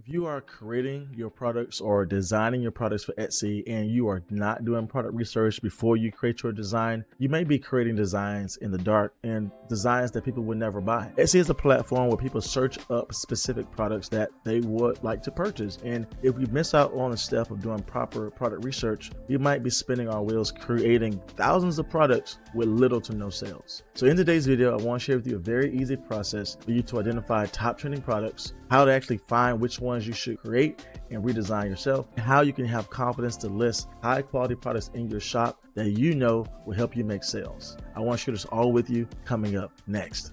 If you are creating your products or designing your products for Etsy and you are not doing product research before you create your design, you may be creating designs in the dark and designs that people would never buy. Etsy is a platform where people search up specific products that they would like to purchase. And if we miss out on the step of doing proper product research, we might be spinning our wheels creating thousands of products with little to no sales. So in today's video, I want to share with you a very easy process for you to identify top trending products, how to actually find which ones you should create and redesign yourself, and how you can have confidence to list high quality products in your shop that you know will help you make sales. I want to share this all with you coming up next.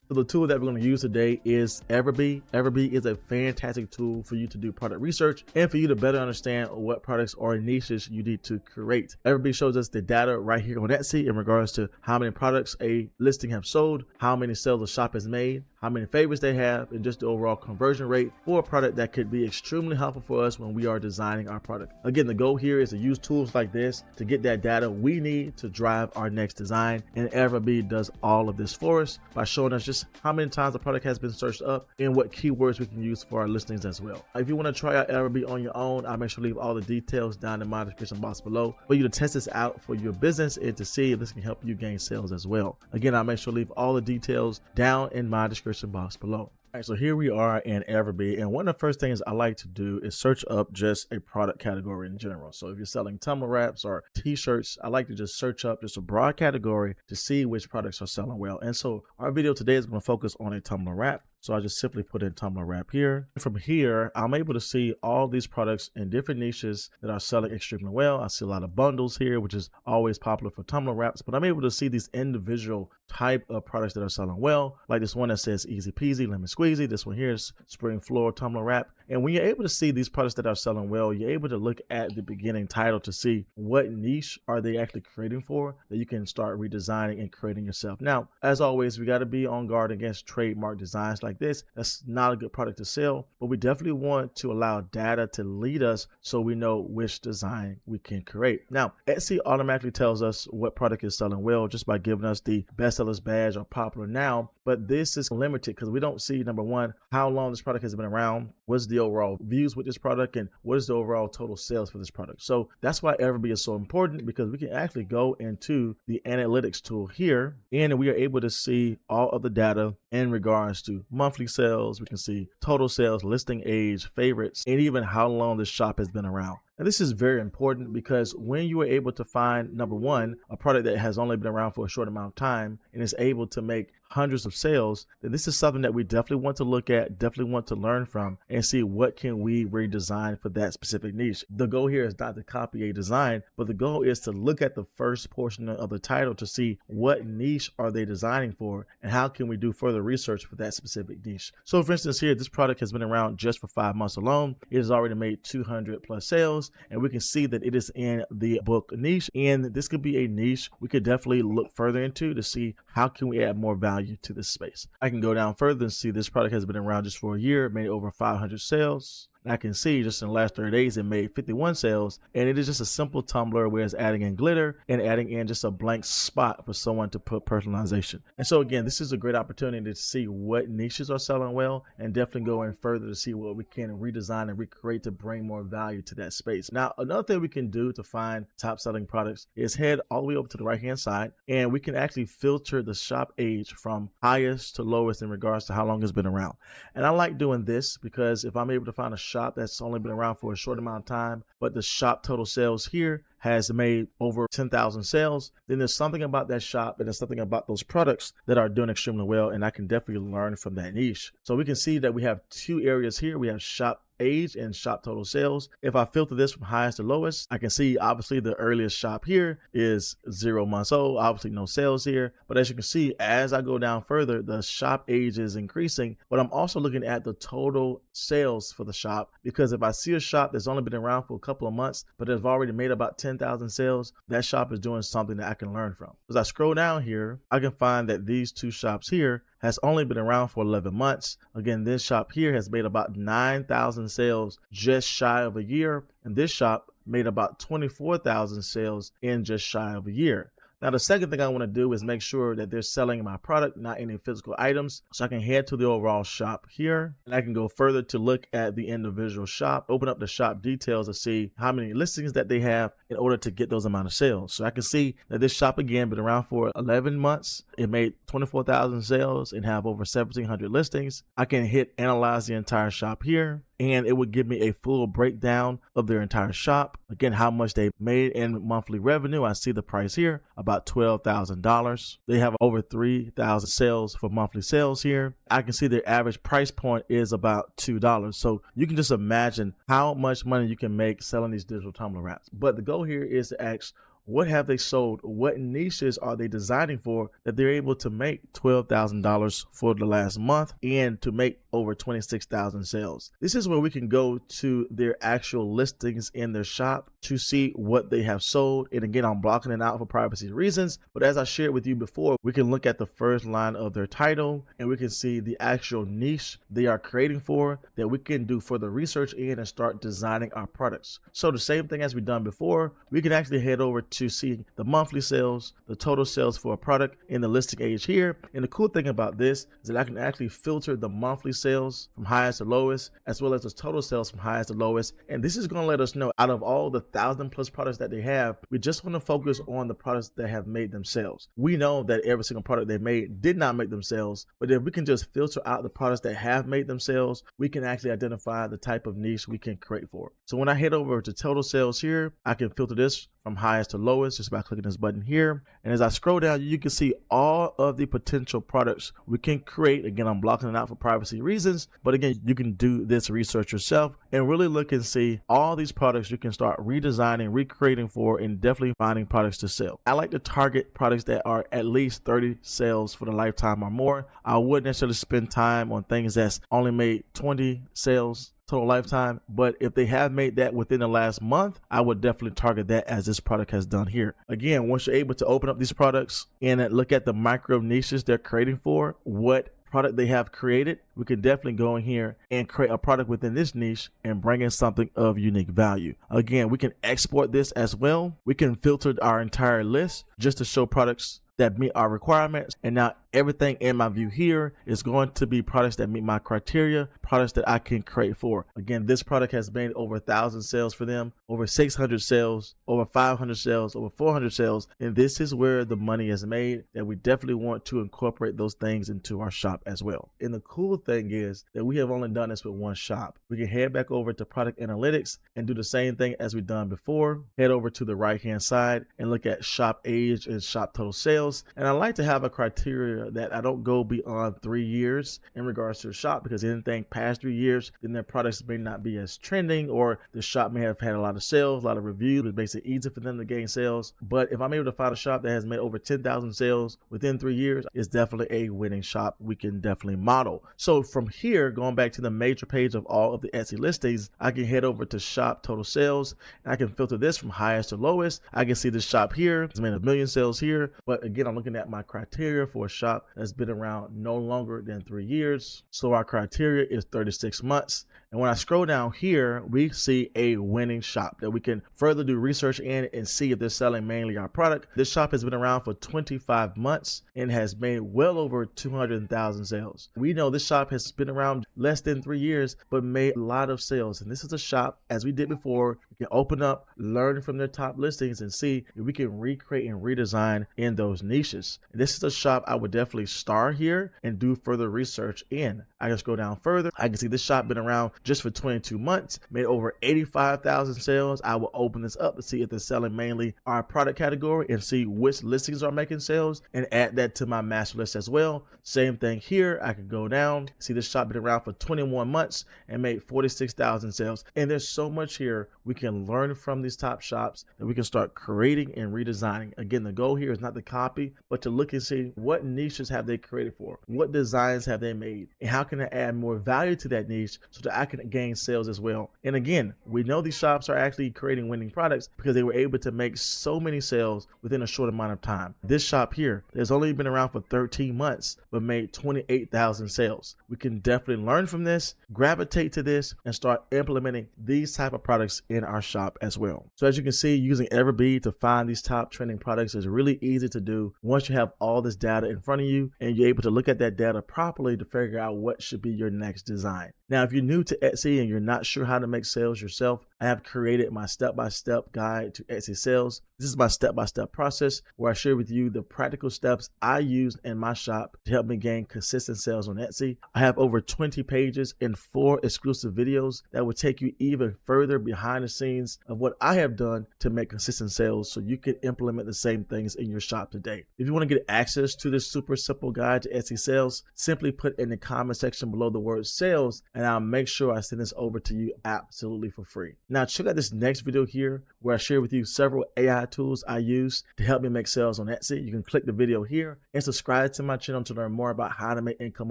So the tool that we're going to use today is Everbee. Everbee is a fantastic tool for you to do product research and for you to better understand what products or niches you need to create. Everbee shows us the data right here on Etsy in regards to how many products a listing have sold, how many sales a shop has made, how many favorites they have, and just the overall conversion rate for a product that could be extremely helpful for us when we are designing our product. Again, the goal here is to use tools like this to get that data we need to drive our next design. And Everbee does all of this for us by showing us just how many times the product has been searched up and what keywords we can use for our listings as well. If you want to try out Everbee on your own, I'll make sure to leave all the details down in my description box below for you to test this out for your business and to see if this can help you gain sales as well. Again, I'll make sure to leave all the details down in my description box below. All right, so here we are in Everbee, and one of the first things I like to do is search up just a product category in general. So if you're selling tumbler wraps or t-shirts, I like to just search up just a broad category to see which products are selling well. And so our video today is going to focus on a tumbler wrap. So I just simply put in tumbler wrap here. From here, I'm able to see all these products in different niches that are selling extremely well. I see a lot of bundles here, which is always popular for tumbler wraps, but I'm able to see these individual type of products that are selling well, like this one that says easy peasy, lemon squeezy. This one here is spring floor tumbler wrap. And when you're able to see these products that are selling well, you're able to look at the beginning title to see what niche are they actually creating for that you can start redesigning and creating yourself. Now, as always, we got to be on guard against trademark designs like this. That's not a good product to sell, but we definitely want to allow data to lead us so we know which design we can create. Now, Etsy automatically tells us what product is selling well just by giving us the bestsellers badge or popular now, but this is limited because we don't see, number one, how long this product has been around, what's the overall views with this product, and what is the overall total sales for this product. So that's why Everbee is so important, because we can actually go into the analytics tool here and we are able to see all of the data in regards to monthly sales. We can see total sales, listing age, favorites, and even how long this shop has been around. And this is very important because when you are able to find, number one, a product that has only been around for a short amount of time and is able to make hundreds of sales, then this is something that we definitely want to look at, definitely want to learn from, and see what can we redesign for that specific niche. The goal here is not to copy a design, but the goal is to look at the first portion of the title to see what niche are they designing for and how can we do further research for that specific niche. So for instance here, this product has been around just for 5 months alone. It has already made 200 plus sales, and we can see that it is in the book niche, and this could be a niche we could definitely look further into to see how can we add more value to this space. I can go down further and see this product has been around just for a year, made over 500 sales. And I can see just in the last 30 days, it made 51 sales, and it is just a simple tumbler where it's adding in glitter and adding in just a blank spot for someone to put personalization. And so again, this is a great opportunity to see what niches are selling well and definitely go in further to see what we can redesign and recreate to bring more value to that space. Now, another thing we can do to find top selling products is head all the way over to the right hand side, and we can actually filter the shop age from highest to lowest in regards to how long it's been around. And I like doing this because if I'm able to find a shop that's only been around for a short amount of time, but the shop total sales here has made over 10,000 sales, then there's something about that shop and there's something about those products that are doing extremely well, and I can definitely learn from that niche. So we can see that we have two areas here. We have shop age and shop total sales. If I filter this from highest to lowest, I can see obviously the earliest shop here is 0 months old, obviously no sales here. But as you can see, as I go down further, the shop age is increasing, but I'm also looking at the total sales for the shop, because if I see a shop that's only been around for a couple of months, but has already made about 10,000 sales, that shop is doing something that I can learn from. As I scroll down here, I can find that these two shops here has only been around for 11 months. Again, this shop here has made about 9,000 sales just shy of a year, and this shop made about 24,000 sales in just shy of a year. Now, the second thing I want to do is make sure that they're selling my product, not any physical items. So I can head to the overall shop here, and I can go further to look at the individual shop, open up the shop details to see how many listings that they have in order to get those amount of sales. So I can see that this shop, again, been around for 11 months. It made 24,000 sales and have over 1,700 listings. I can hit analyze the entire shop here, and it would give me a full breakdown of their entire shop. Again, how much they made in monthly revenue. I see the price here, about $12,000. They have over 3,000 sales for monthly sales here. I can see their average price point is about $2. So you can just imagine how much money you can make selling these digital tumbler wraps. But the goal here is to ask, what have they sold? What niches are they designing for that they're able to make $12,000 for the last month and to make over 26,000 sales? This is where we can go to their actual listings in their shop to see what they have sold. And again, I'm blocking it out for privacy reasons. But as I shared with you before, we can look at the first line of their title and we can see the actual niche they are creating for that we can do further research in and start designing our products. So the same thing as we've done before, we can actually head over to see the monthly sales, the total sales for a product in the listing age here. And the cool thing about this is that I can actually filter the monthly sales from highest to lowest, as well as the total sales from highest to lowest. And this is going to let us know out of all the 1,000+ products that they have, we just want to focus on the products that have made themselves. We know that every single product they made did not make themselves, but if we can just filter out the products that have made themselves, we can actually identify the type of niche we can create for. So when I head over to total sales here, I can filter this from highest to lowest just by clicking this button here. And as I scroll down, you can see all of the potential products we can create. Again, I'm blocking it out for privacy reasons, but again, you can do this research yourself and really look and see all these products you can start redesigning, recreating for, and definitely finding products to sell. I like to target products that are at least 30 sales for the lifetime or more. I wouldn't necessarily spend time on things that's only made 20 sales total lifetime, but if they have made that within the last month, I would definitely target that as this product has done here. Again, once you're able to open up these products and look at the micro niches they're creating for, what product they have created, we can definitely go in here and create a product within this niche and bring in something of unique value. Again, we can export this as well. We can filter our entire list just to show products that meet our requirements. And now everything in my view here is going to be products that meet my criteria, products that I can create for. Again, this product has made over 1,000 sales for them, over 600 sales, over 500 sales, over 400 sales. And this is where the money is made, that we definitely want to incorporate those things into our shop as well. And the cool thing is that we have only done this with one shop. We can head back over to product analytics and do the same thing as we've done before. Head over to the right hand side and look at shop age and shop total sales. And I like to have a criteria that I don't go beyond 3 years in regards to the shop, because anything past 3 years, then their products may not be as trending, or the shop may have had a lot of sales, a lot of reviews. It makes it easy for them to gain sales. But if I'm able to find a shop that has made over 10,000 sales within 3 years, it's definitely a winning shop we can definitely model. So from here, going back to the major page of all of the Etsy listings, I can head over to shop total sales, and I can filter this from highest to lowest. I can see this shop here has made 1 million sales here, but again, I'm looking at my criteria for a shop that's been around no longer than 3 years. So our criteria is 36 months. And when I scroll down here, we see a winning shop that we can further do research in and see if they're selling mainly our product. This shop has been around for 25 months and has made well over 200,000 sales. We know this shop has been around less than 3 years, but made a lot of sales. And this is a shop, as we did before, we can open up, learn from their top listings, and see if we can recreate and redesign in those niches. And this is a shop I would definitely start here and do further research in. I can scroll down further. I can see this shop been around just for 22 months, made over 85,000 sales. I will open this up to see if they're selling mainly our product category and see which listings are making sales and add that to my master list as well. Same thing here. I can go down, see this shop been around for 21 months and made 46,000 sales. And there's so much here we can learn from these top shops that we can start creating and redesigning. Again, the goal here is not to copy, but to look and see what niches have they created for, what designs have they made, and how can I add more value to that niche so that I can can gain sales as well. And again, we know these shops are actually creating winning products because they were able to make so many sales within a short amount of time. This shop here has only been around for 13 months, but made 28,000 sales. We can definitely learn from this, gravitate to this, and start implementing these type of products in our shop as well. So as you can see, using Everbee to find these top trending products is really easy to do once you have all this data in front of you and you're able to look at that data properly to figure out what should be your next design. Now, if you're new to Etsy and you're not sure how to make sales yourself, I have created my step-by-step guide to Etsy sales. This is my step-by-step process where I share with you the practical steps I use in my shop to help me gain consistent sales on Etsy. I have over 20 pages and 4 exclusive videos that will take you even further behind the scenes of what I have done to make consistent sales so you can implement the same things in your shop today. If you want to get access to this super simple guide to Etsy sales, simply put in the comment section below the word sales and I'll make sure I send this over to you absolutely for free. Now check out this next video here where I share with you several AI tools I use to help me make sales on Etsy. You can click the video here and subscribe to my channel to learn more about how to make income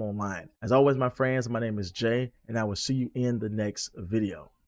online. As always, my friends, my name is Jay and I will see you in the next video.